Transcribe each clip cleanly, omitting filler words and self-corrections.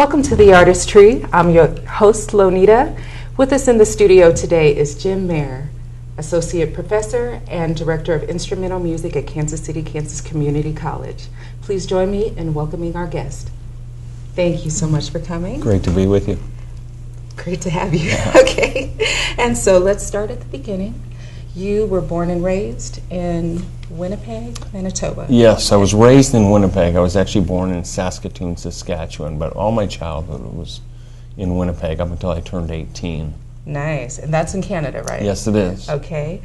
Welcome to the Artistry. I'm your host, Lonita. With us in the studio today is Jim Mair, Associate Professor and Director of Instrumental Music at Kansas City, Kansas Community College. Please join me in welcoming our guest. Thank you so much for coming. Great to be with you. Great to have you. Okay. And so let's start at the beginning. You were born and raised in Winnipeg, Manitoba. Yes, I was raised in Winnipeg. I was actually born in Saskatoon, Saskatchewan, but all my childhood was in Winnipeg up until I turned 18. Nice. And that's in Canada, right? Yes, it is. Okay.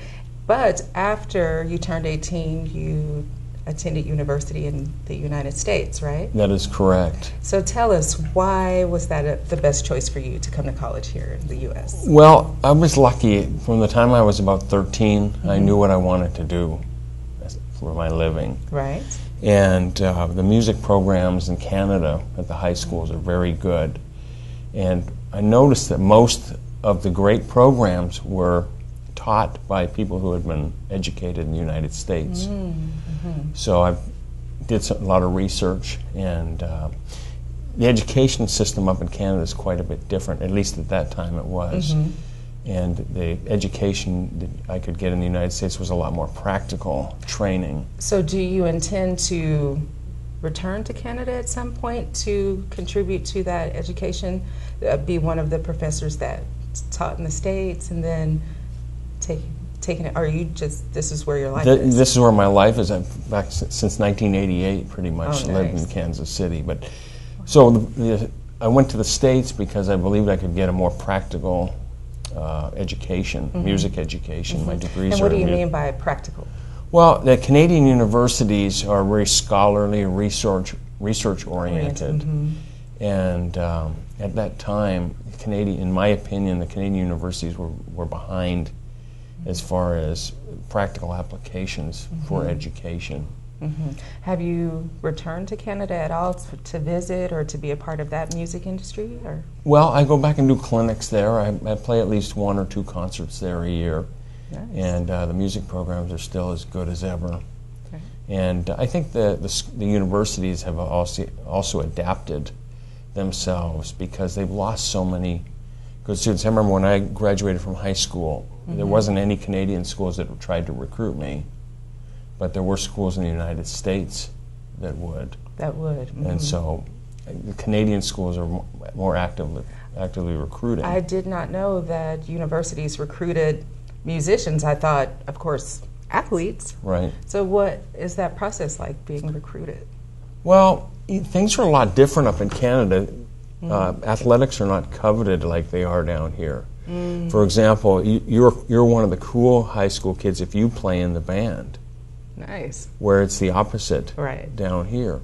But after you turned 18, you attended university in the United States, right? That is correct. So tell us, why was that the best choice for you to come to college here in the U.S.? Well, I was lucky. From the time I was about 13, I knew what I wanted to do for my living. Right. And the music programs in Canada at the high schools are very good. And I noticed that most of the great programs were taught by people who had been educated in the United States. So I did a lot of research, and the education system up in Canada is quite a bit different, at least at that time it was. And the education that I could get in the United States was a lot more practical training. So do you intend to return to Canada at some point to contribute to that education, be one of the professors that taught in the States, and then taking it, or you just, this is where your life is? This is where my life is. I've back since 1988 pretty much. Oh, nice. Lived in Kansas City. But so I went to the States because I believed I could get a more practical education, music education. My degrees And what are do you in mean by practical? Well, the Canadian universities are very scholarly, research oriented, and at that time, in my opinion, the Canadian universities were behind as far as practical applications for education. Have you returned to Canada at all to visit or to be a part of that music industry? Or? Well, I go back and do clinics there. I play at least 1 or 2 concerts there a year. Nice. And the music programs are still as good as ever. Okay. And I think the universities have also adapted themselves because they've lost so many good students. I remember when I graduated from high school, there wasn't any Canadian schools that tried to recruit me, but there were schools in the United States that would. And so the Canadian schools are more actively recruiting. I did not know that universities recruited musicians. I thought, of course, athletes. Right. So what is that process like, being recruited? Well, things are a lot different up in Canada. Athletics are not coveted like they are down here. For example, you're one of the cool high school kids if you play in the band. Nice. Where it's the opposite down here.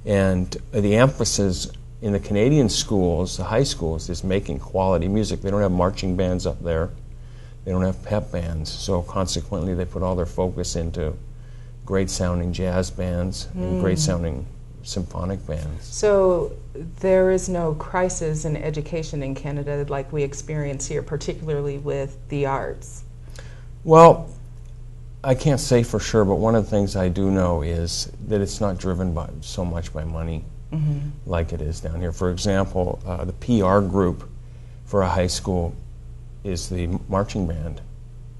And the emphasis in the Canadian schools, the high schools, is making quality music. They don't have marching bands up there. They don't have pep bands. So consequently, they put all their focus into great sounding jazz bands and great sounding symphonic bands. So there is no crisis in education in Canada like we experience here, particularly with the arts? Well, I can't say for sure, but one of the things I do know is that it's not driven so much by money like it is down here. For example, the PR group for a high school is the marching band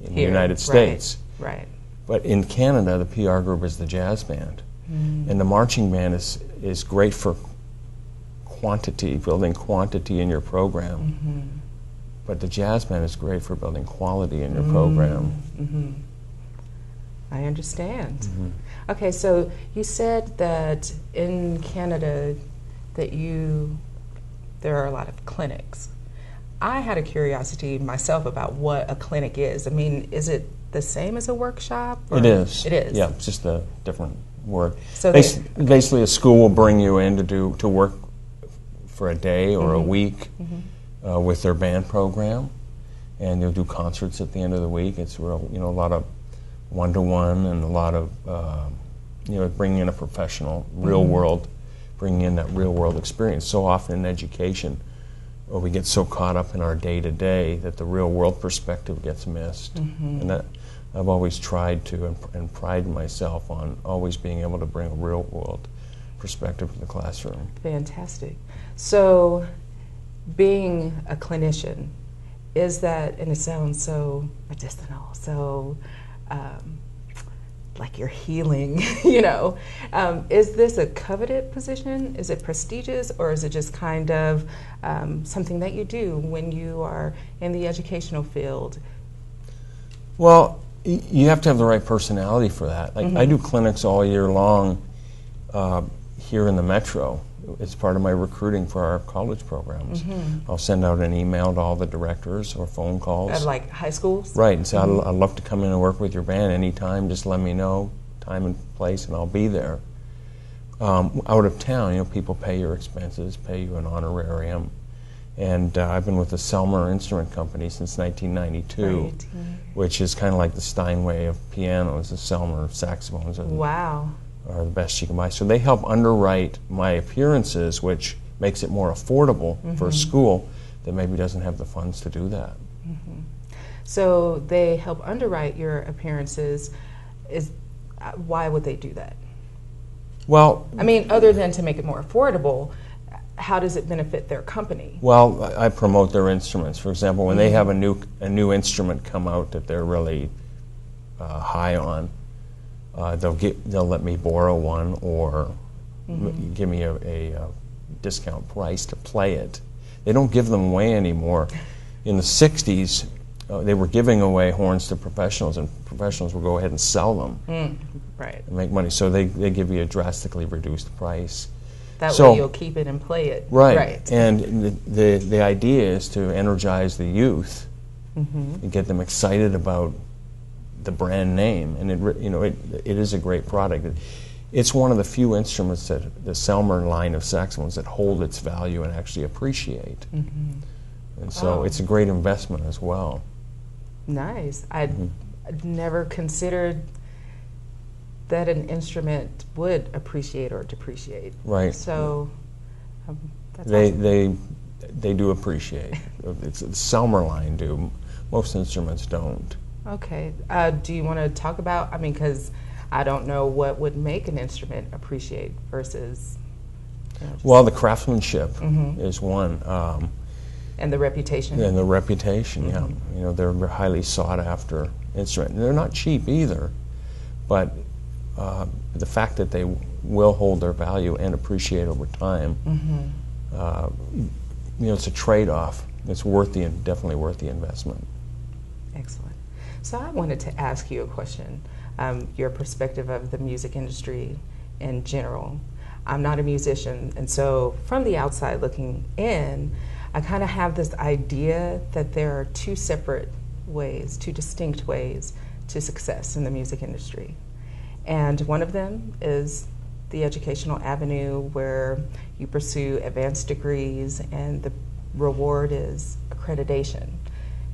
in the United States. Right. But in Canada, the PR group is the jazz band. And the marching band is great for quantity, building quantity in your program. But the jazz band is great for building quality in your program. I understand. Okay, so you said that in Canada that there are a lot of clinics. I had a curiosity myself about what a clinic is. I mean, is it the same as a workshop? It is. It is. Yeah, it's just a different word. So basically, a school will bring you in to work for a day or a week with their band program, and you'll do concerts at the end of the week. It's real, a lot of one-to-one and a lot of bringing in a professional, real world, bringing in that real world experience. So often in education, we get so caught up in our day-to-day that the real world perspective gets missed. And that I've always tried to and pride myself on always being able to bring a real world perspective of the classroom. Fantastic. So, being a clinician, is that, and it sounds so medicinal, so like you're healing, you know, is this a coveted position? Is it prestigious, or is it just kind of something that you do when you are in the educational field? Well, you have to have the right personality for that. Like, I do clinics all year long here in the metro. It's part of my recruiting for our college programs. I'll send out an email to all the directors or phone calls. At like high schools? Right, and say, I'd love to come in and work with your band anytime. Just let me know time and place, and I'll be there. Out of town, you know, people pay your expenses, pay you an honorarium. And I've been with the Selmer Instrument Company since 1992, Right. which is kind of like the Steinway of pianos. The Selmer saxophones Wow. are the best you can buy. So they help underwrite my appearances, which makes it more affordable for a school that maybe doesn't have the funds to do that. So they help underwrite your appearances. Why would they do that? Well, I mean, other than to make it more affordable, how does it benefit their company? well, I promote their instruments. For example, when they have a new instrument come out that they're really high on, they'll let me borrow one or give me a discount price to play it. They don't give them away anymore. In the 60s, they were giving away horns to professionals, and professionals would go ahead and sell them Right. and make money. So they give you a drastically reduced price. That So- way you'll keep it and play it. Right. And the idea is to energize the youth and get them excited about the brand name, and it is a great product. It's one of the few instruments that the Selmer line of saxophones that hold its value and actually appreciate. And so it's a great investment as well. Nice. I'd never considered that an instrument would appreciate or depreciate. Right. So that's awesome. They do appreciate. It's the Selmer line do. Most instruments don't. Okay. Do you want to talk about, I mean, because I don't know what would make an instrument appreciate versus... Well, the craftsmanship is one. And the reputation. And the reputation, yeah. You know, they're a highly sought after instrument. And they're not cheap either, but the fact that they will hold their value and appreciate over time, it's a trade-off. It's definitely worth the investment. Excellent. So I wanted to ask you a question, your perspective of the music industry in general. I'm not a musician, and so from the outside looking in, I kind of have this idea that there are two distinct ways to success in the music industry. And one of them is the educational avenue where you pursue advanced degrees and the reward is accreditation.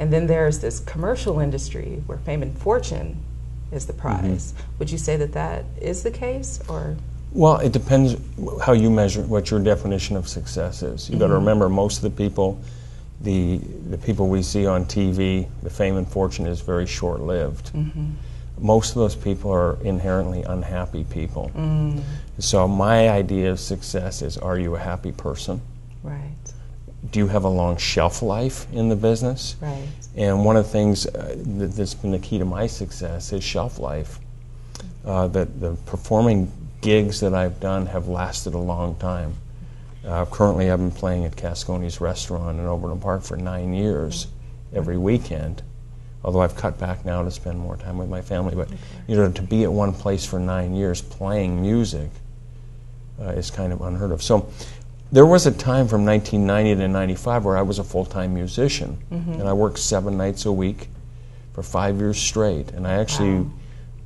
And then there's this commercial industry where fame and fortune is the prize. Would you say that is the case, or? Well, it depends how you measure, what your definition of success is. You've got to remember, most of the people, the people we see on TV, the fame and fortune is very short-lived. Most of those people are inherently unhappy people. So my idea of success is, are you a happy person? Right. Do you have a long shelf life in the business? Right. And one of the things that's been the key to my success is shelf life. The performing gigs that I've done have lasted a long time. Currently, I've been playing at Casconi's Restaurant in Overland Park for 9 years, every weekend. Although I've cut back now to spend more time with my family, but to be at one place for 9 years playing music is kind of unheard of. So there was a time from 1990 to 95 where I was a full-time musician, and I worked 7 nights a week for 5 years straight. And I actually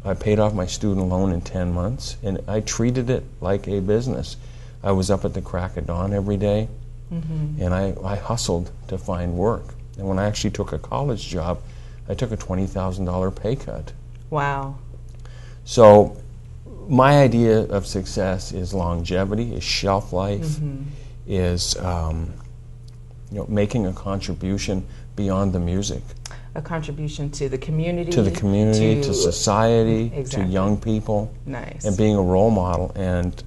I paid off my student loan in 10 months, and I treated it like a business. I was up at the crack of dawn every day, and I hustled to find work. And when I actually took a college job, I took a $20,000 pay cut. Wow. So my idea of success is longevity, is shelf life, is making a contribution beyond the music. A contribution to the community. To society, Exactly. to young people. Nice. And being a role model. And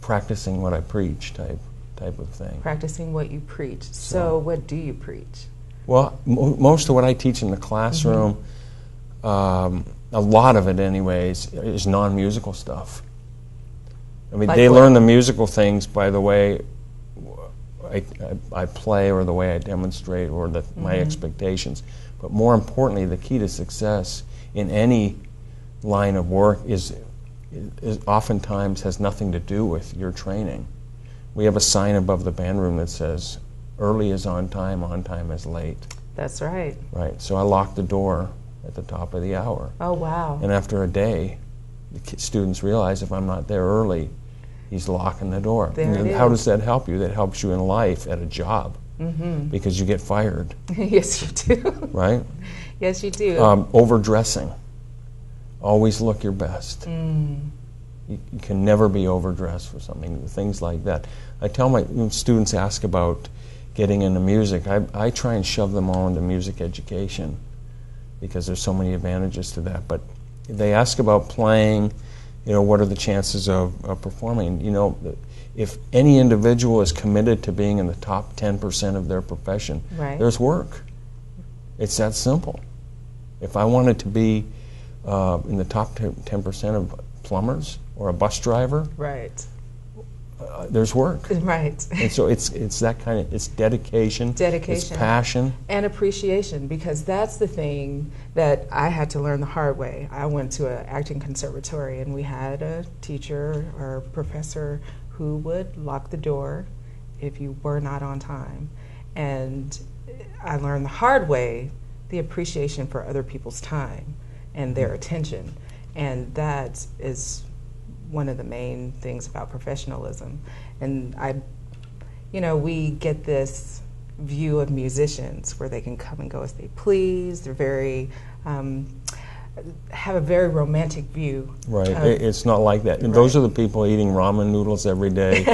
practicing what I preach type of thing. Practicing what you preach. So what do you preach? Well, most of what I teach in the classroom, a lot of it anyways, is non-musical stuff. I mean, they learn the musical things by the way I play or the way I demonstrate or my expectations. But more importantly, the key to success in any line of work is oftentimes has nothing to do with your training. We have a sign above the band room that says, early is on time is late. That's right. Right. So I lock the door at the top of the hour. Oh, wow. And after a day, the students realize if I'm not there early, he's locking the door. How does that help you? That helps you in life at a job because you get fired. Yes, you do. Right? Yes, you do. Overdressing. Always look your best. You can never be overdressed for something, things like that. I tell my students ask about getting into music. I try and shove them all into music education because there's so many advantages to that. But they ask about playing, what are the chances of performing? If any individual is committed to being in the top 10% of their profession, there's work. It's that simple. If I wanted to be in the top 10% of plumbers or a bus driver, there's work. Right. And so it's that kind of, it's dedication, it's passion. And appreciation, because that's the thing that I had to learn the hard way. I went to an acting conservatory and we had a teacher or professor who would lock the door if you were not on time. And I learned the hard way the appreciation for other people's time and their attention. And that is one of the main things about professionalism. And we get this view of musicians where they can come and go as they please. They're very, have a very romantic view. Right, it's not like that. And those are the people eating ramen noodles every day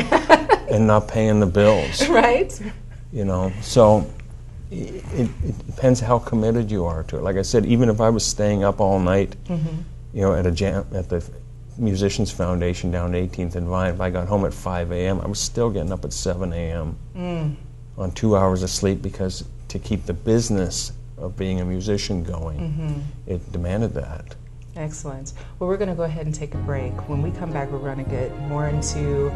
and not paying the bills. Right. So it depends how committed you are to it. Like I said, even if I was staying up all night, at a jam at the Musicians Foundation down 18th and Vine, if I got home at 5 a.m., I was still getting up at 7 a.m. On 2 hours of sleep because to keep the business of being a musician going, it demanded that. Excellent. Well, we're going to go ahead and take a break. When we come back, we're going to get more into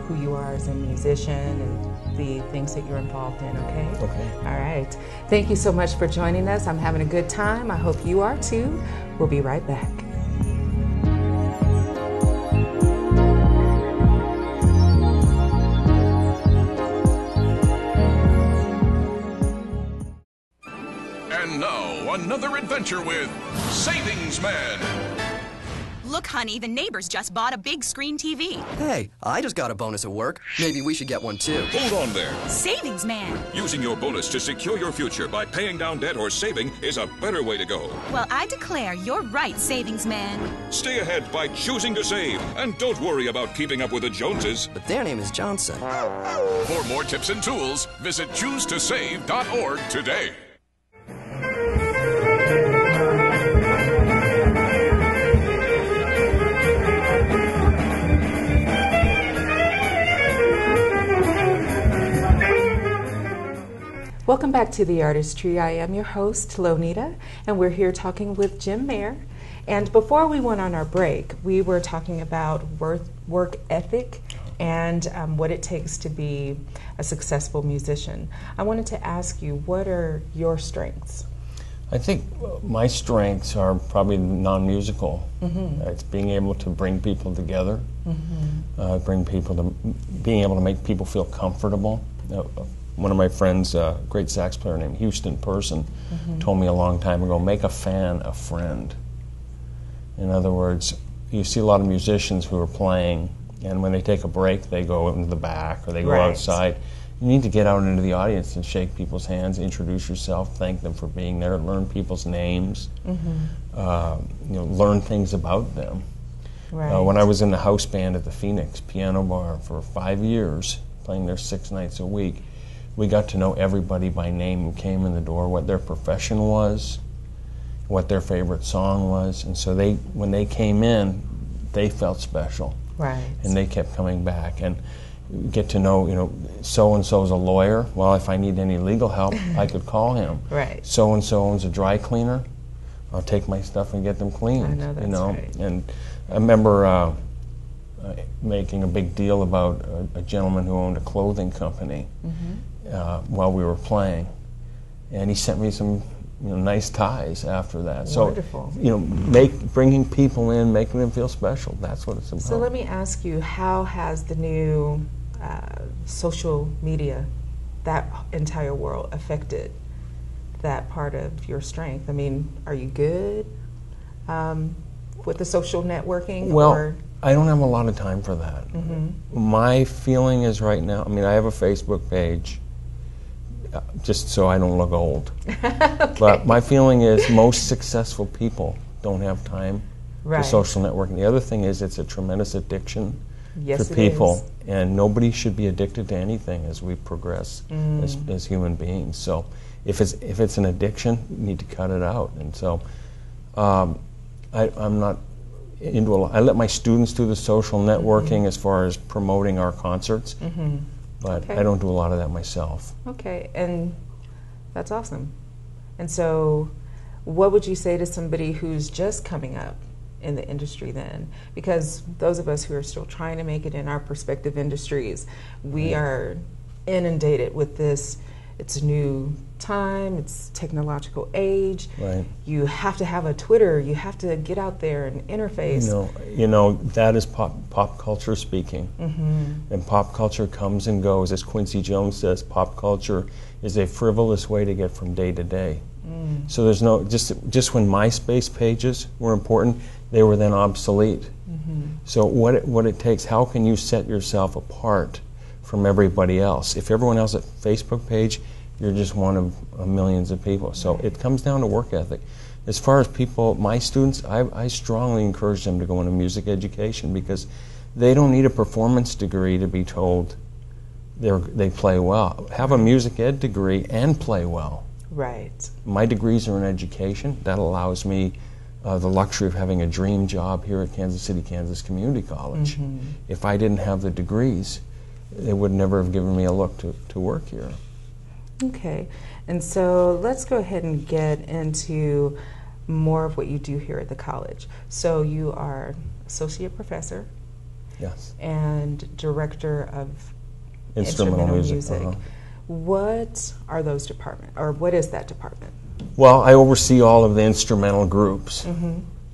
who you are as a musician and the things that you're involved in, okay? Okay. All right. Thank you so much for joining us. I'm having a good time. I hope you are too. We'll be right back. And now, another adventure with Savings Man. Look, honey, the neighbors just bought a big screen TV. Hey, I just got a bonus at work. Maybe we should get one too. Hold on there. Savings Man. Using your bonus to secure your future by paying down debt or saving is a better way to go. Well, I declare you're right, Savings Man. Stay ahead by choosing to save. And don't worry about keeping up with the Joneses. But their name is Johnson. For more tips and tools, visit choosetosave.org today. Welcome back to The Artistry. I am your host, Lonita, and we're here talking with Jim Mair. And before we went on our break, we were talking about work ethic and what it takes to be a successful musician. I wanted to ask you, what are your strengths? I think my strengths are probably non-musical. It's being able to bring people together, being able to make people feel comfortable. One of my friends, a great sax player named Houston Person, told me a long time ago, make a fan a friend. In other words, you see a lot of musicians who are playing, and when they take a break, they go into the back or they go outside. You need to get out into the audience and shake people's hands, introduce yourself, thank them for being there, learn people's names, learn things about them. When I was in the house band at the Phoenix Piano Bar for 5 years, playing there 6 nights a week, we got to know everybody by name who came in the door, what their profession was, what their favorite song was, and so when they came in, they felt special. Right. And they kept coming back, and get to know, so-and-so's a lawyer. Well, if I need any legal help, I could call him. Right. So-and-so owns a dry cleaner. I'll take my stuff and get them cleaned. I know, that's right. And I remember making a big deal about a gentleman who owned a clothing company while we were playing, and he sent me some nice ties after that. Wonderful. So bringing people in, making them feel special. That's what it's about. So let me ask you, how has the new social media, that entire world, affected that part of your strength? I mean, are you good with the social networking? Well, or? I don't have a lot of time for that. My feeling is right now, I have a Facebook page just so I don't look old. Okay. But my feeling is most successful people don't have time for social networking. The other thing is it's a tremendous addiction for people, and nobody should be addicted to anything as we progress as human beings. So if it's an addiction, you need to cut it out. And so I'm not into a lot. I let my students do the social networking as far as promoting our concerts, but I don't do a lot of that myself. Okay, and that's awesome. And so what would you say to somebody who's just coming up in the industry then? Because those of us who are still trying to make it in our respective industries, we are inundated with this. It's a new time, it's technological age. Right. You have to have a Twitter, you have to get out there and interface. That is pop culture speaking. And pop culture comes and goes. As Quincy Jones says, pop culture is a frivolous way to get from day to day. So there's no, just when MySpace pages were important, they were then obsolete. So what it takes, how can you set yourself apart from everybody else? If everyone else at Facebook page, you're just one of millions of people. So it comes down to work ethic. As far as people, my students, I strongly encourage them to go into music education because they don't need a performance degree to be told they play well. Have a music ed degree and play well. Right. My degrees are in education. That allows me the luxury of having a dream job here at Kansas City, Kansas Community College. If I didn't have the degrees, they would never have given me a look to work here. Okay, and so let's go ahead and get into more of what you do here at the college. So you are associate professor. Yes. And director of instrumental music. What are those departments, or what is that department? Well, I oversee all of the instrumental groups,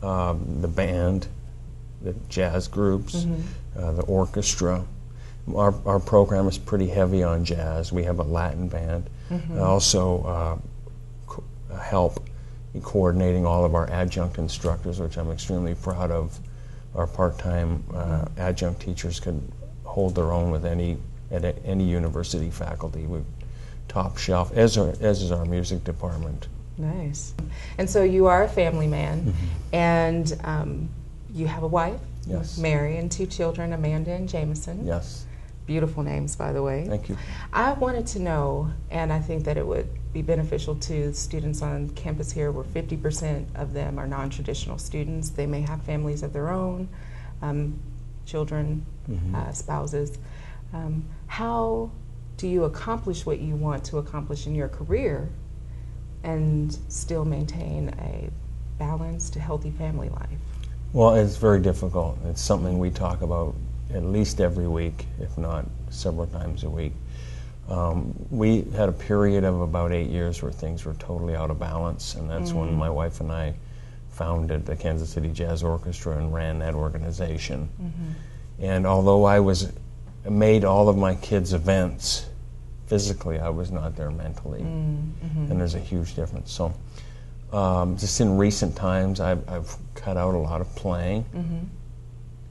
the band, the jazz groups, the orchestra. Our program is pretty heavy on jazz. We have a Latin band. I also help in coordinating all of our adjunct instructors, which I'm extremely proud of. Our part-time adjunct teachers can hold their own with any university faculty. We're top shelf, as is our music department. Nice. And so you are a family man, and you have a wife, yes, Mary, and 2 children, Amanda and Jameson. Yes. Beautiful names, by the way. Thank you. I wanted to know, and I think that it would be beneficial to students on campus here, where 50% of them are non-traditional students. They may have families of their own, children, spouses. How do you accomplish what you want to accomplish in your career and still maintain a balanced, healthy family life? Well, it's very difficult. It's something we talk about at least every week, if not several times a week. We had a period of about 8 years where things were totally out of balance, and that's when my wife and I founded the Kansas City Jazz Orchestra and ran that organization. And although I made all of my kids' events, physically I was not there mentally, and there's a huge difference. So just in recent times, I've cut out a lot of playing,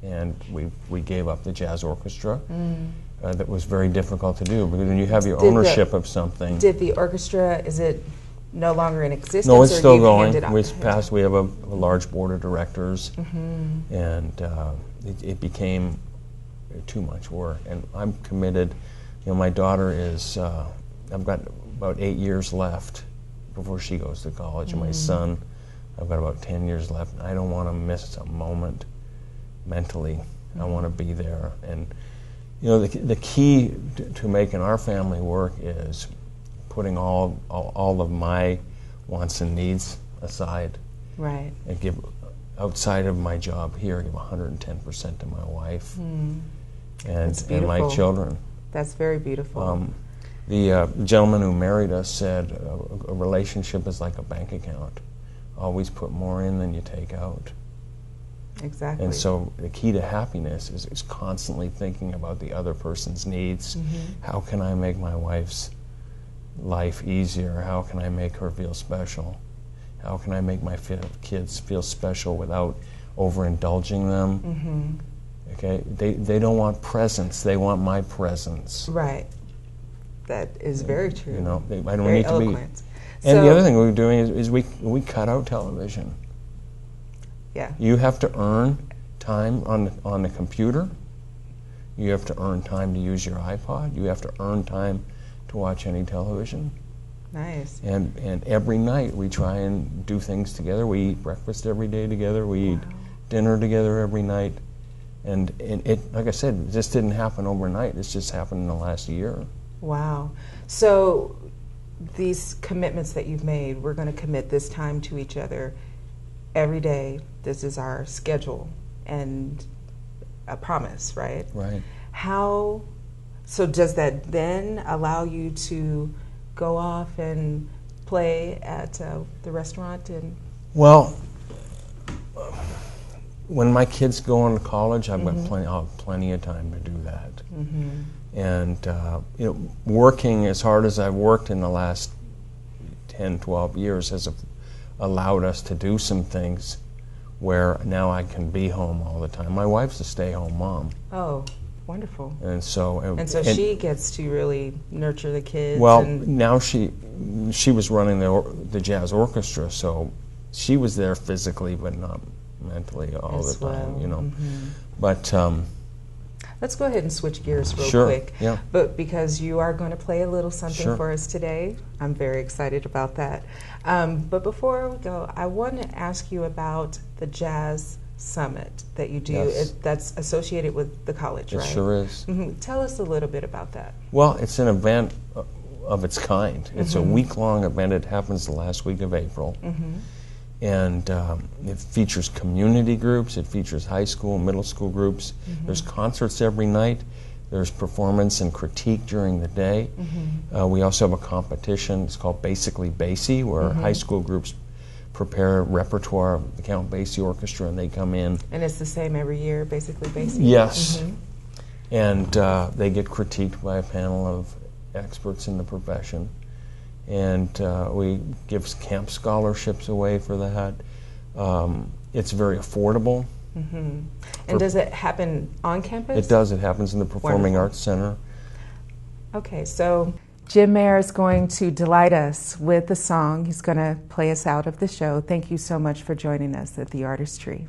and we gave up the jazz orchestra. That was very difficult to do, because when you have your ownership of something. Did the orchestra, is it no longer in existence? No, it's still going. We have a large board of directors, and it became too much work. And I'm committed. My daughter is, I've got about 8 years left before she goes to college, and my son, I've got about 10 years left. I don't want to miss a moment mentally I want to be there. And you know, the key to making our family work is putting all of my wants and needs aside. Right. And give, outside of my job here, give 110% to my wife and my children. That's very beautiful. The gentleman who married us said a relationship is like a bank account. Always put more in than you take out. Exactly. And so the key to happiness is constantly thinking about the other person's needs. How can I make my wife's life easier? How can I make her feel special? How can I make my kids feel special without overindulging them? Okay, they don't want presents; they want my presence. Right. That is very true. You know, I don't very need eloquent. to be. And the other thing we're doing is we cut out television. Yeah. You have to earn time on the computer. You have to earn time to use your iPod. You have to earn time to watch any television. Nice. And every night we try and do things together. We eat breakfast every day together. We eat dinner together every night. And it, like I said, this didn't happen overnight. It's just happened in the last year. Wow. So these commitments that you've made, we're going to commit this time to each other every day. This is our schedule and a promise, right? Right. So does that then allow you to go off and play at the restaurant? Well, when my kids go on to college, I've got plenty of time to do that. And you know, working as hard as I've worked in the last 10, 12 years has allowed us to do some things where now I can be home all the time. My wife's a stay-home mom. Oh, wonderful. And so she gets to really nurture the kids. Well, now she was running the jazz orchestra, so she was there physically but not mentally all the time, you know. But let's go ahead and switch gears real quick. Yeah. But because you are going to play a little something for us today, I'm very excited about that. But before we go, I want to ask you about the Jazz Summit that you do. Yes. That's associated with the college, right? It sure is. Tell us a little bit about that. Well, it's an event of its kind. It's a week-long event. It happens the last week of April. And it features community groups. It features high school and middle school groups. There's concerts every night. There's performance and critique during the day. We also have a competition. It's called Basically Basie, where high school groups prepare a repertoire of the Count Basie Orchestra, and they come in. And it's the same every year, Basically Basie? Yes. And they get critiqued by a panel of experts in the profession. And we give camp scholarships away for that. It's very affordable. And does it happen on campus? It does. It happens in the Performing Arts Center. Okay, so Jim Mair is going to delight us with the song. He's going to play us out of the show. Thank you so much for joining us at the Artistry.